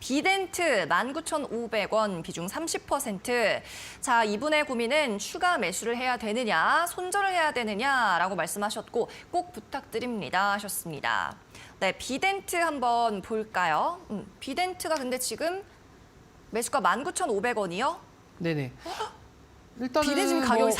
비덴트 19,500원, 비중 30%. 자, 이분의 고민은 추가 매수를 해야 되느냐, 손절을 해야 되느냐라고 말씀하셨고 꼭 부탁드립니다 하셨습니다. 네, 비덴트 한번 볼까요? 비덴트가 근데 지금 매수가 19,500원이요? 네네. 일단은 비덴 지금 가격이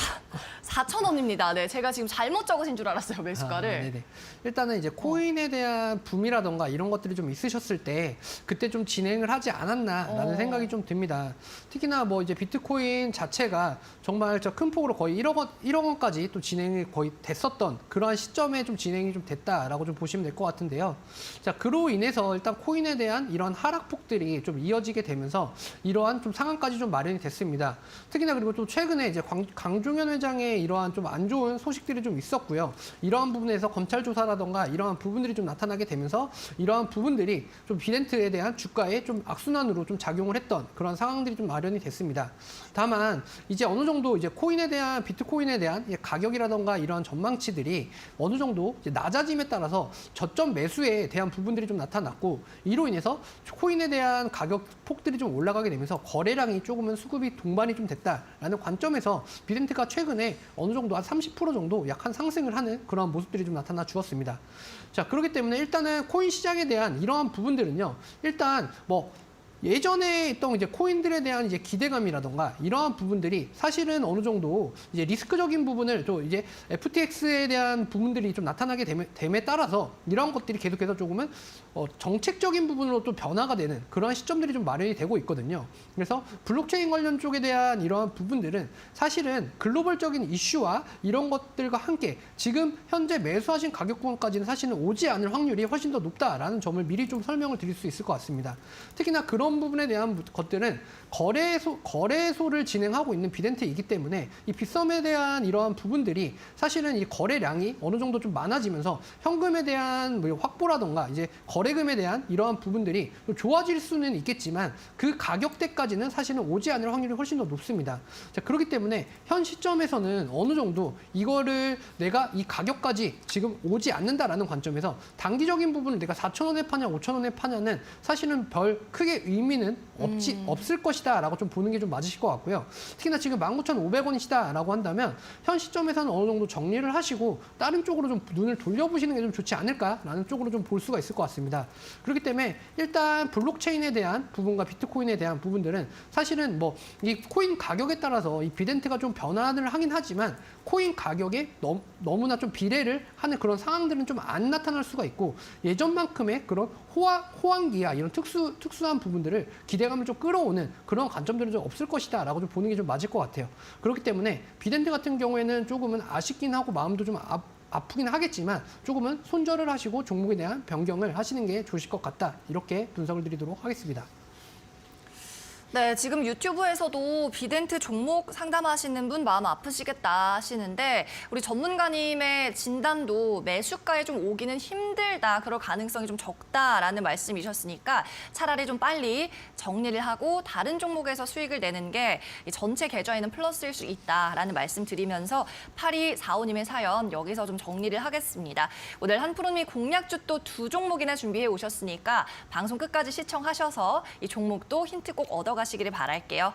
4,000원입니다. 네, 제가 지금 잘못 적으신 줄 알았어요, 매수가를. 네네. 일단은 이제 코인에 대한 붐이라던가 이런 것들이 좀 있으셨을 때 그때 좀 진행을 하지 않았나라는 생각이 좀 듭니다. 특히나 뭐 이제 비트코인 자체가 정말 저 큰 폭으로 거의 1억 원까지 또 진행이 거의 됐었던 그러한 시점에 좀 진행이 좀 됐다라고 좀 보시면 될 것 같은데요. 자, 그로 인해서 일단 코인에 대한 이런 하락폭들이 좀 이어지게 되면서 이러한 좀 상황까지 좀 마련이 됐습니다. 특히나 그리고 또 최근에 이제 강종현 회장의 이러한 좀 안 좋은 소식들이 좀 있었고요. 이러한 부분에서 검찰 조사라던가 이러한 부분들이 좀 나타나게 되면서 이러한 부분들이 좀 비덴트에 대한 주가에 좀 악순환으로 좀 작용을 했던 그런 상황들이 좀 마련이 됐습니다. 다만 이제 어느 정도 이제 코인에 대한 비트코인에 대한 가격이라던가 이러한 전망치들이 어느 정도 이제 낮아짐에 따라서 저점 매수에 대한 부분들이 좀 나타났고 이로 인해서 코인에 대한 가격 폭들이 좀 올라가게 되면서 거래량이 조금은 수급이 동반이 좀 됐다라는 관점에서 비덴트가 최근에 어느 정도 한 30% 정도 약한 상승을 하는 그런 모습들이 좀 나타나 주었습니다. 자, 그렇기 때문에 일단은 코인 시장에 대한 이러한 부분들은요. 일단 뭐 예전에 있던 이제 코인들에 대한 이제 기대감이라던가 이러한 부분들이 사실은 어느 정도 이제 리스크적인 부분을 또 이제 FTX에 대한 부분들이 좀 나타나게 됨에 따라서 이러한 것들이 계속해서 조금은 정책적인 부분으로 또 변화가 되는 그러한 시점들이 좀 마련이 되고 있거든요. 그래서 블록체인 관련 쪽에 대한 이러한 부분들은 사실은 글로벌적인 이슈와 이런 것들과 함께 지금 현재 매수하신 가격 구간까지는 사실은 오지 않을 확률이 훨씬 더 높다라는 점을 미리 좀 설명을 드릴 수 있을 것 같습니다. 특히나 그런 부분에 대한 것들은 거래소를 진행하고 있는 비덴트이기 때문에 이 빗썸에 대한 이러한 부분들이 사실은 이 거래량이 어느 정도 좀 많아지면서 현금에 대한 뭐 확보라던가 이제 거래금에 대한 이러한 부분들이 좀 좋아질 수는 있겠지만 그 가격대까지는 사실은 오지 않을 확률이 훨씬 더 높습니다. 자, 그렇기 때문에 현 시점에서는 어느 정도 이거를 내가 이 가격까지 지금 오지 않는다라는 관점에서 단기적인 부분을 내가 4,000원에 파냐 5,000원에 파냐는 사실은 별 크게 의미는 없을 것이다라고 좀 보는 게 좀 맞으실 것 같고요. 특히나 지금 19,500원이시다라고 한다면 현 시점에서는 어느 정도 정리를 하시고 다른 쪽으로 좀 눈을 돌려보시는 게 좀 좋지 않을까라는 쪽으로 좀 볼 수가 있을 것 같습니다. 그렇기 때문에 일단 블록체인에 대한 부분과 비트코인에 대한 부분들은 사실은 뭐 이 코인 가격에 따라서 이 비덴트가 좀 변화를 하긴 하지만 코인 가격에 너무나 좀 비례를 하는 그런 상황들은 좀 안 나타날 수가 있고 예전만큼의 그런 호황기와 이런 특수한 부분들을 기대감을 좀 끌어오는 그런 관점들은 좀 없을 것이다라고 좀 보는 게 좀 맞을 것 같아요. 그렇기 때문에 비덴트 같은 경우에는 조금은 아쉽긴 하고 마음도 좀 아프긴 하겠지만 조금은 손절을 하시고 종목에 대한 변경을 하시는 게 좋으실 것 같다. 이렇게 분석을 드리도록 하겠습니다. 네, 지금 유튜브에서도 비덴트 종목 상담하시는 분 마음 아프시겠다 하시는데 우리 전문가님의 진단도 매수가에 좀 오기는 힘들다, 그럴 가능성이 좀 적다라는 말씀이셨으니까 차라리 좀 빨리 정리를 하고 다른 종목에서 수익을 내는 게 전체 계좌에는 플러스일 수 있다라는 말씀 드리면서 8245님의 사연 여기서 좀 정리를 하겠습니다. 오늘 한프로님이 공략주 또 2종목이나 준비해 오셨으니까 방송 끝까지 시청하셔서 이 종목도 힌트 꼭 얻어가시기를 바랄게요.